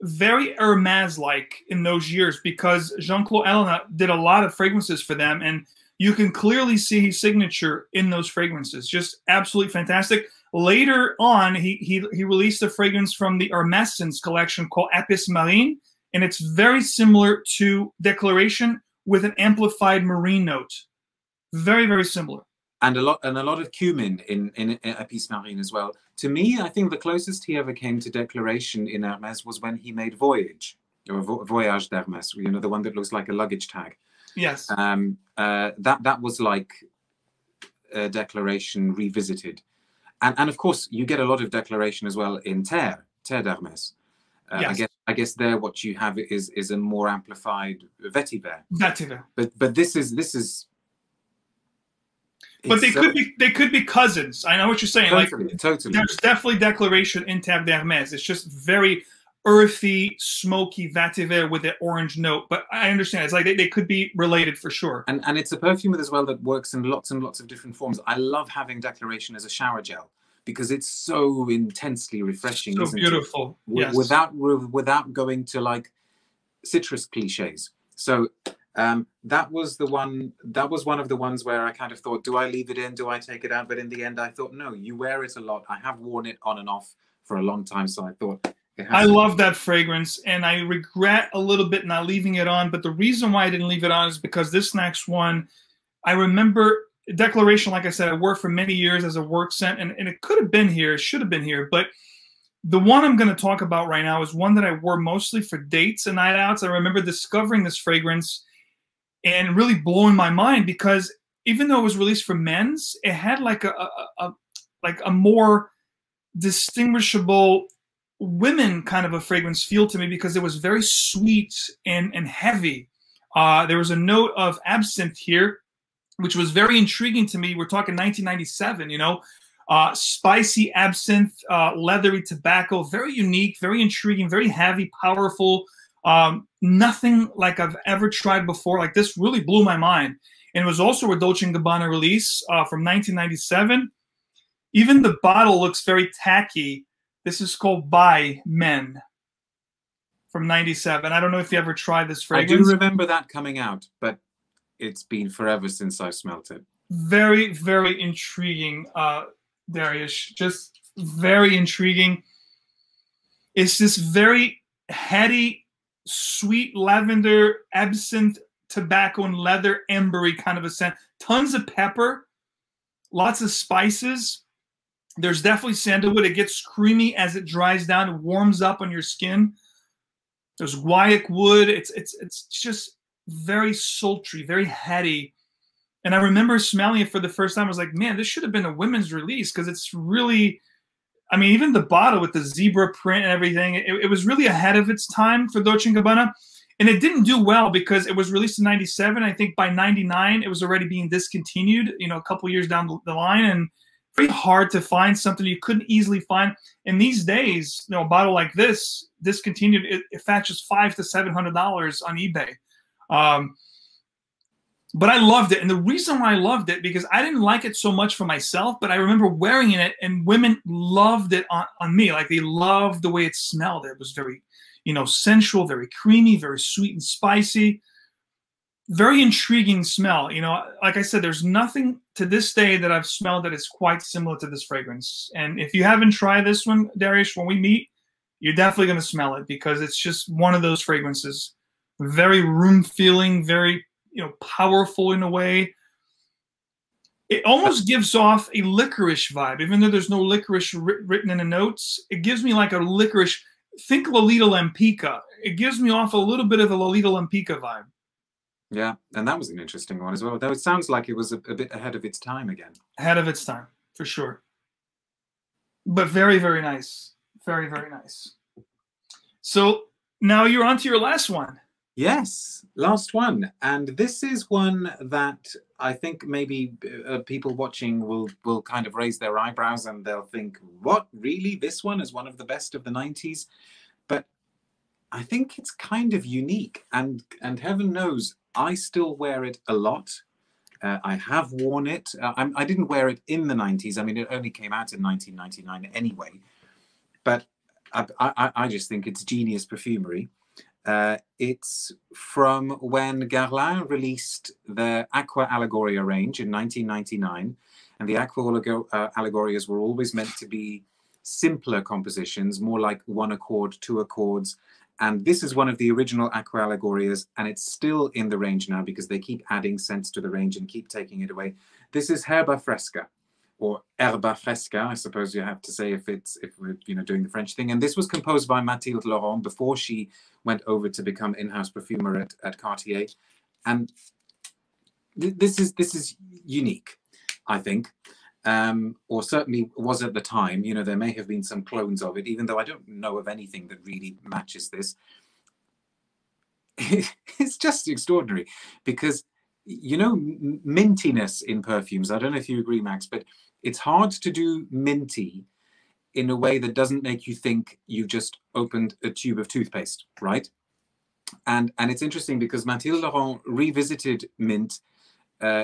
very Hermès-like in those years, because Jean-Claude Ellena did a lot of fragrances for them, and you can clearly see his signature in those fragrances. Just absolutely fantastic. Later on, he released a fragrance from the Hermès collection called Apis Marine, and it's very similar to Declaration with an amplified marine note. Very, very similar. And a lot of cumin in Apis Marine as well. To me, I think the closest he ever came to Declaration in Hermès was when he made Voyage, or Voyage d'Hermès, you know, the one that looks like a luggage tag. Yes. That was like Declaration revisited. And of course, you get a lot of Declaration as well in Terre d'Hermès. Yes. I guess there what you have is a more amplified vetiver. Vetiver. But this is. But they could be cousins. I know what you're saying. Totally, like, totally. There's definitely Declaration in Terre d'Hermès. It's just very earthy, smoky vetiver with an orange note. But I understand it's like they could be related for sure. And it's a perfume as well that works in lots and lots of different forms. I love having Déclaration as a shower gel because it's so intensely refreshing. So isn't beautiful. it? Yes. Without going to like citrus cliches. So that was the one. That was one of the ones where I kind of thought, do I leave it in? Do I take it out? But in the end, I thought, no. You wear it a lot. I have worn it on and off for a long time, so I thought. I love that fragrance, and I regret a little bit not leaving it on. But the reason why I didn't leave it on is because this next one, I remember Déclaration, like I said, I wore for many years as a work scent, and it could have been here, it should have been here. But the one I'm going to talk about right now is one that I wore mostly for dates and night outs. I remember discovering this fragrance and really blowing my mind because even though it was released for men's, it had like a more distinguishable women kind of a fragrance feel to me because it was very sweet and heavy. There was a note of absinthe here, which was very intriguing to me. We're talking 1997, you know, spicy absinthe, leathery tobacco, very unique, very intriguing, very heavy, powerful. Nothing like I've ever tried before. Like this really blew my mind. And it was also a Dolce & Gabbana release from 1997. Even the bottle looks very tacky. This is called By Men from 97. I don't know if you ever tried this fragrance. I do remember that coming out, but it's been forever since I smelt it. Very, very intriguing, Darius. Just very intriguing. It's this very heady, sweet lavender, absinthe, tobacco, and leather, ambery kind of a scent. Tons of pepper, lots of spices. There's definitely sandalwood. It gets creamy as it dries down. It warms up on your skin. There's guaiac wood. It's just very sultry, very heady. And I remember smelling it for the first time. I was like, man, this should have been a women's release because it's really, I mean, even the bottle with the zebra print and everything, it was really ahead of its time for Dolce & Gabbana. And it didn't do well because it was released in 97. I think by 99, it was already being discontinued, you know, a couple years down the line. And very hard to find something you couldn't easily find. And these days, you know, a bottle like this, discontinued, it fetches $500 to $700 on eBay. But I loved it. And the reason why I loved it, because I didn't like it so much for myself, but I remember wearing it and women loved it on me. Like they loved the way it smelled. It was very, you know, sensual, very creamy, very sweet and spicy. Very intriguing smell. You know, like I said, there's nothing to this day that I've smelled that is quite similar to this fragrance. And if you haven't tried this one, Darius, when we meet, you're definitely going to smell it because it's just one of those fragrances. Very room feeling, very, you know, powerful in a way. It almost gives off a licorice vibe, even though there's no licorice written in the notes. It gives me like a licorice. Think Lolita Lampica. It gives me off a little bit of a Lolita Lampica vibe. Yeah, and that was an interesting one as well. Though it sounds like it was a bit ahead of its time again. Ahead of its time, for sure. But very, very nice. Very, very nice. So now you're on to your last one. Yes, last one. And this is one that I think maybe people watching will kind of raise their eyebrows and they'll think, what, really? This one is one of the best of the 90s? But I think it's kind of unique. And heaven knows, I still wear it a lot. I have worn it. I didn't wear it in the 90s. I mean, it only came out in 1999 anyway. But I just think it's genius perfumery. It's from when Guerlain released their Aqua Allegoria range in 1999. And the Aqua Allegorias were always meant to be simpler compositions, more like 1 accord, 2 accords. And this is one of the original Aqua Allegorias, and it's still in the range now because they keep adding scents to the range and keep taking it away. This is Herba Fresca, or Herba Fresca, I suppose you have to say if we're doing the French thing. And this was composed by Mathilde Laurent before she went over to become in-house perfumer at Cartier. And this is unique, I think. Or certainly was at the time. You know, there may have been some clones of it, even though I don't know of anything that really matches this. It's just extraordinary because, you know, mintiness in perfumes, I don't know if you agree, Max, but it's hard to do minty in a way that doesn't make you think you've just opened a tube of toothpaste, right? And it's interesting because Mathilde Laurent revisited mint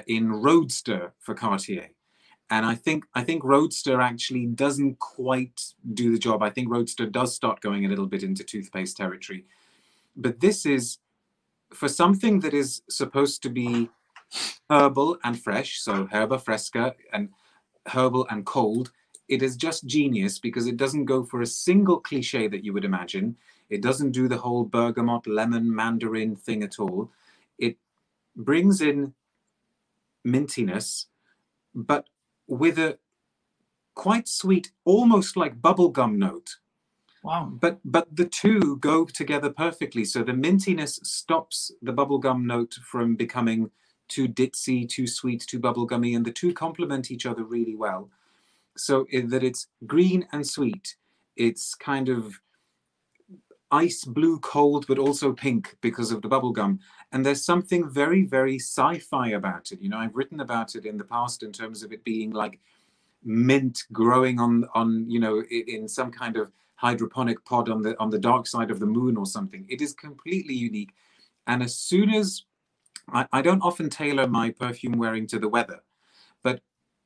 in Roadster for Cartier. And I think Roadster actually doesn't quite do the job. I think Roadster does start going a little bit into toothpaste territory. But this is, for something that is supposed to be herbal and fresh, so Herba, Fresca, and herbal and cold, it is just genius because it doesn't go for a single cliche that you would imagine. It doesn't do the whole bergamot, lemon, mandarin thing at all. It brings in mintiness, but with a quite sweet, almost like bubblegum note. Wow. But the two go together perfectly. So the mintiness stops the bubblegum note from becoming too ditzy, too sweet, too bubblegummy, and the two complement each other really well. So that it's green and sweet. It's kind of ice blue cold, but also pink because of the bubblegum. And there's something very, very sci-fi about it. You know, I've written about it in the past in terms of it being like mint growing on you know, in some kind of hydroponic pod on the dark side of the moon or something. It is completely unique. And as soon as I don't often tailor my perfume wearing to the weather, but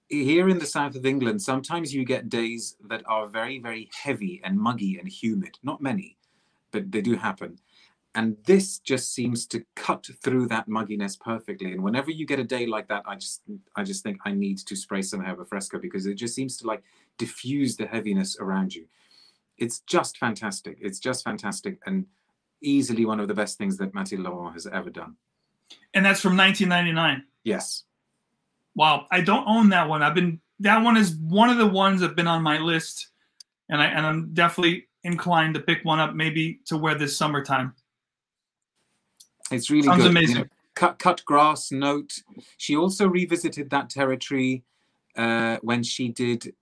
here in the south of England, sometimes you get days that are very, very heavy and muggy and humid. Not many, but they do happen. And this just seems to cut through that mugginess perfectly. And whenever you get a day like that, I just think I need to spray some Herba Fresca because it just seems to like diffuse the heaviness around you. It's just fantastic. It's just fantastic and easily one of the best things that Mathilde Laurent has ever done. And that's from 1999. Yes. Wow, I don't own that one. That one is one of the ones that's been on my list, and I'm definitely inclined to pick one up maybe to wear this summertime. It's really Sounds good. amazing. You know, cut grass note. She also revisited that territory when she did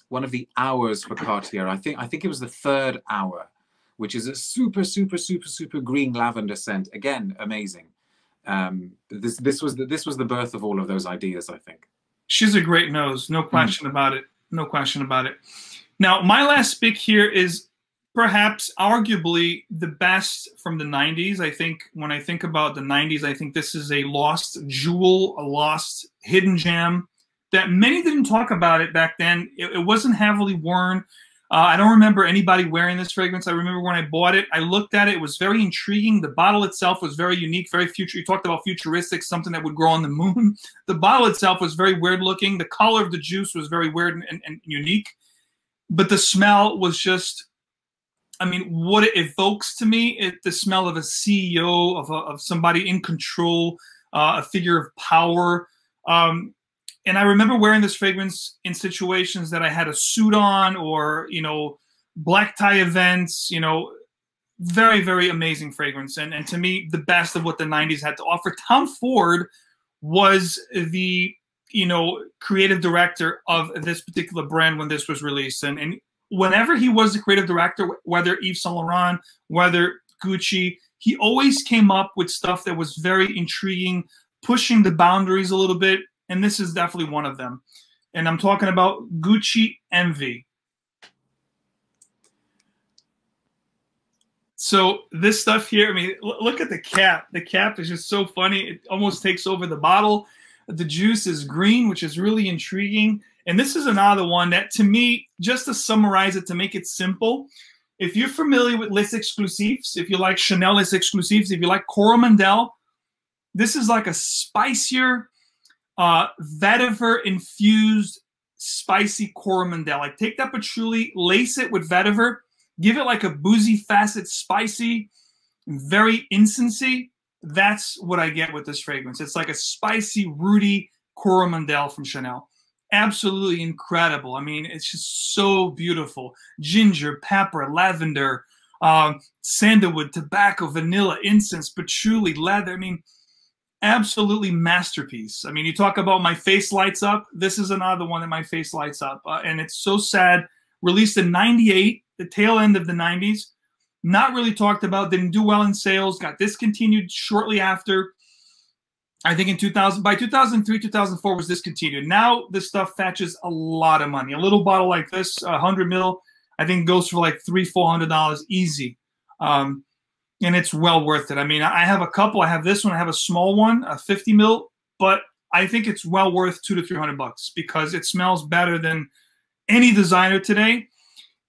one of the hours for Cartier. I think it was the third hour, which is a super, super, super, super green lavender scent. Again, amazing. This was the birth of all of those ideas, I think. She's a great nose, no question about it. No question about it. Now, my last pick here is perhaps arguably the best from the 90s. I think when I think about the 90s, I think this is a lost jewel, a lost hidden gem that many didn't talk about it back then. It wasn't heavily worn. I don't remember anybody wearing this fragrance. I remember when I bought it, I looked at it. It was very intriguing. The bottle itself was very unique, very future. You talked about futuristic, something that would grow on the moon. The bottle itself was very weird looking. The color of the juice was very weird and unique. But the smell was just, I mean, what it evokes to me, the smell of a CEO, of somebody in control, a figure of power. And I remember wearing this fragrance in situations that I had a suit on or, you know, black tie events, you know, very, very amazing fragrance. And to me, the best of what the 90s had to offer. Tom Ford was the, you know, creative director of this particular brand when this was released. And whenever he was the creative director, whether Yves Saint Laurent, whether Gucci, he always came up with stuff that was very intriguing, pushing the boundaries a little bit. And this is definitely one of them. And I'm talking about Gucci Envy. So this stuff here, I mean, look at the cap. The cap is just so funny. It almost takes over the bottle. The juice is green, which is really intriguing. And this is another one that, to me, just to summarize it, to make it simple, if you're familiar with Les Exclusifs, if you like Chanel Les Exclusifs, if you like Coromandel, this is like a spicier, vetiver-infused, spicy Coromandel. I take that patchouli, lace it with vetiver, give it like a boozy facet, spicy, very incensey. That's what I get with this fragrance. It's like a spicy, rooty Coromandel from Chanel. Absolutely incredible. I mean, it's just so beautiful. Ginger, pepper, lavender, sandalwood, tobacco, vanilla, incense, patchouli, leather. I mean, absolutely masterpiece. I mean, you talk about my face lights up. This is another one that my face lights up. And it's so sad. Released in 98, the tail end of the 90s. Not really talked about. Didn't do well in sales. Got discontinued shortly after. I think in 2000, by 2003, 2004 was discontinued. Now this stuff fetches a lot of money. A little bottle like this, 100 mil, I think goes for like $300-400 easy. And it's well worth it. I mean, I have a couple. I have this one. I have a small one, a 50 mil, but I think it's well worth $200 to $300 because it smells better than any designer today.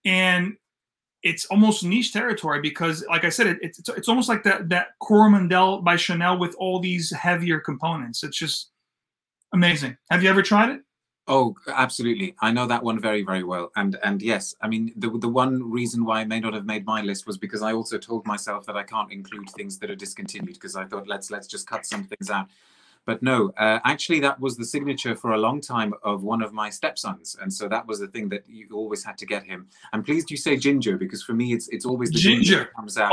And it's almost niche territory because, like I said, it's almost like that Coromandel by Chanel with all these heavier components. It's just amazing. Have you ever tried it? Oh, absolutely. I know that one very, very well. And yes, I mean, the one reason why I may not have made my list was because I also told myself that I can't include things that are discontinued because I thought let's just cut some things out. But no, actually, that was the signature for a long time of one of my stepsons. And so that was the thing that you always had to get him. I'm pleased you say ginger, because for me, it's always the ginger that comes out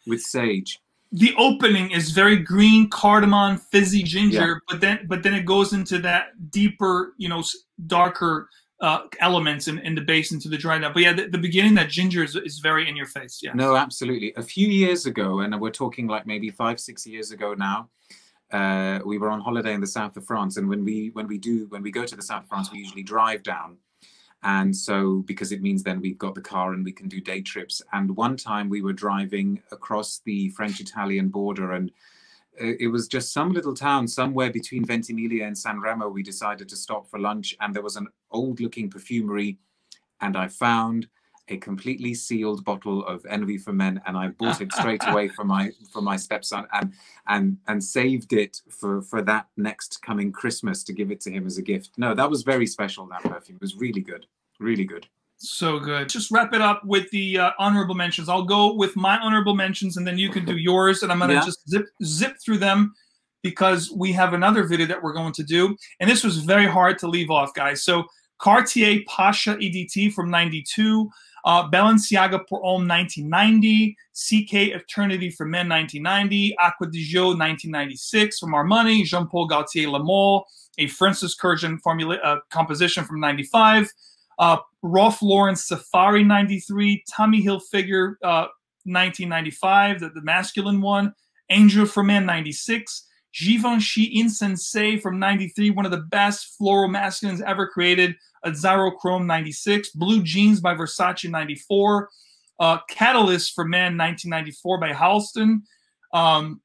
with sage. The opening is very green, cardamom, fizzy ginger, but then it goes into that deeper, darker elements in the base into the dried up. But yeah, the beginning, that ginger is very in your face. Yeah. No, absolutely. A few years ago, and we're talking like maybe 5-6 years ago now, we were on holiday in the south of France, and when we go to the south of France, we usually drive down, and so because it means then we've got the car and we can do day trips. And one time we were driving across the French-Italian border, and it was just some little town somewhere between Ventimiglia and San Remo. We decided to stop for lunch, and there was an old-looking perfumery, and I found a completely sealed bottle of Envy for Men, and I bought it straight away for my stepson, and saved it for that next coming Christmas to give it to him as a gift. No, that was very special. That perfume was really good, really good. So good. Just wrap it up with the honorable mentions. I'll go with my honorable mentions, and then you can do yours, and I'm gonna just zip through them because we have another video that we're going to do, and this was very hard to leave off, guys. So Cartier Pasha EDT from '92. Balenciaga Pour Homme 1990, CK Eternity for Men 1990, Acqua di Gio 1996 from Armani, Jean-Paul Gaultier Le Male, a Francis Kurgan composition from 95, Ralph Lauren Safari 93, Tommy Hilfiger 1995, the masculine one, Angel for Men 96, Givenchy Insensé from 93, one of the best floral masculines ever created, Azzaro Chrome 96, Blue Jeans by Versace 94, Catalyst for Men 1994 by Halston, Ungaro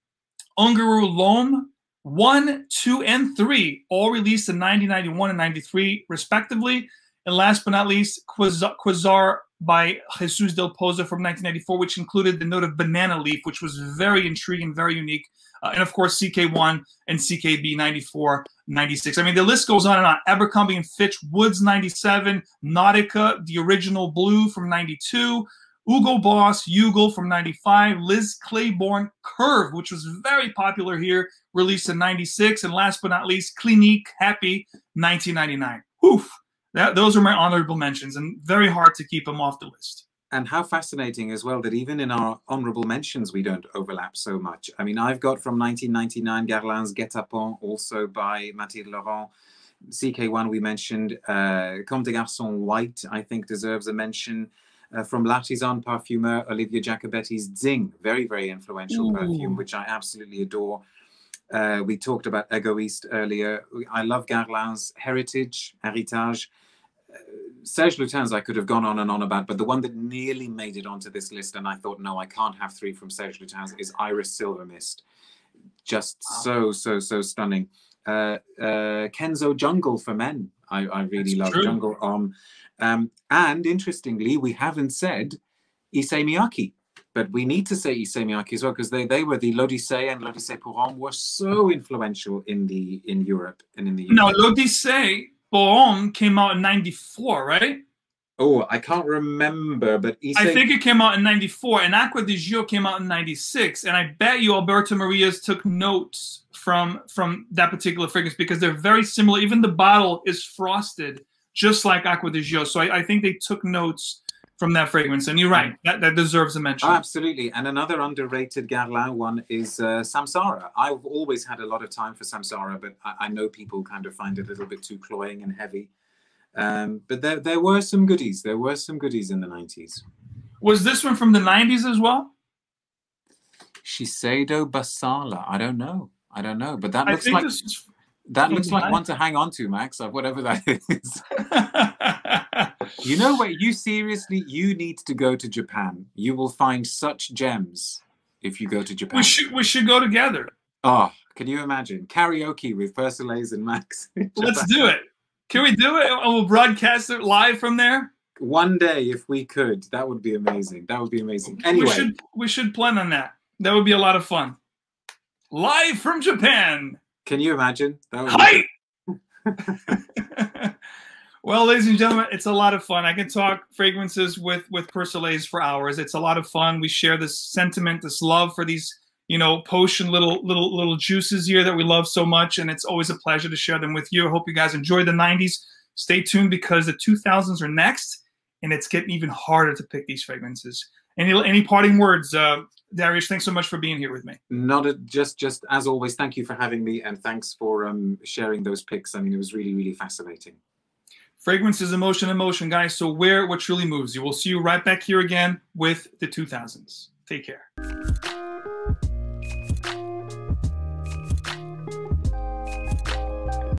L'Homme 1, 2, and 3, all released in 1991 and 93 respectively. And last but not least, Quasar by Jesus del Pozo from 1994, which included the note of banana leaf, which was very intriguing, very unique. And of course, CK1 and CKB 94, 96. I mean, the list goes on and on. Abercrombie and Fitch, Woods 97, Nautica, the original blue from 92, Hugo Boss, Hugo from 95, Liz Claiborne, Curve, which was very popular here, released in 96. And last but not least, Clinique, Happy, 1999. Oof. Those are my honorable mentions, and very hard to keep them off the list. And how fascinating as well that even in our honorable mentions, we don't overlap so much. I mean, I've got from 1999 Guerlain's Guet-Apens, also by Mathilde Laurent. CK1 we mentioned. Comme des Garçons White, I think, deserves a mention. From L'Artisan Parfumeur, Olivier Jacobetti's Zing, very, very influential perfume, which I absolutely adore. We talked about Egoist earlier. I love Guerlain's Heritage. Serge Lutens I could have gone on and on about, but the one that nearly made it onto this list, and I thought, no, I can't have 3 from Serge Lutens, is Iris Silver Mist. Just so stunning. Kenzo Jungle for Men. I really love Jungle Homme. And interestingly, we haven't said Issey Miyake, but we need to say Issey Miyake as well, because they were the l'Odyssée and l'Odyssée pour Homme were so influential in Europe and in the UK. No, l'Odyssée pour Homme came out in 94, right? Oh, I can't remember, but I think it came out in 94, and Acqua di Gio came out in 96, and I bet you Alberto Marias took notes from that particular fragrance because they're very similar. Even the bottle is frosted, just like Acqua di Gio. So I think they took notes from that fragrance, and you're right, that deserves a mention. Oh, absolutely. And another underrated Guerlain one is Samsara. I've always had a lot of time for Samsara, but I know people kind of find it a little bit too cloying and heavy. But there were some goodies. There were some goodies in the 90s. Was this one from the 90s as well? Shiseido Basala. I don't know. I don't know, but that I looks think like this is that looks like one to hang on to, Max, of whatever that is. You know what? You seriously, you need to go to Japan. You will find such gems if you go to Japan. We should go together. Oh, can you imagine karaoke with Persolaise and Max? Let's do it. Can we do it? And we'll broadcast it live from there. One day, if we could, that would be amazing. That would be amazing. Anyway, we should plan on that. That would be a lot of fun. Live from Japan. Can you imagine? That would Hi. Well, ladies and gentlemen, it's a lot of fun. I can talk fragrances with Persolaise for hours. It's a lot of fun. We share this sentiment, this love for these, you know, potion little juices here that we love so much, and it's always a pleasure to share them with you. I hope you guys enjoyed the 90s. Stay tuned because the 2000s are next, and it's getting even harder to pick these fragrances. Any parting words, Darius? Thanks so much for being here with me. Just as always, thank you for having me, and thanks for sharing those picks. I mean, it was really fascinating. Fragrance is emotion, guys. So wear what truly moves you. We'll see you right back here again with the 2000s. Take care.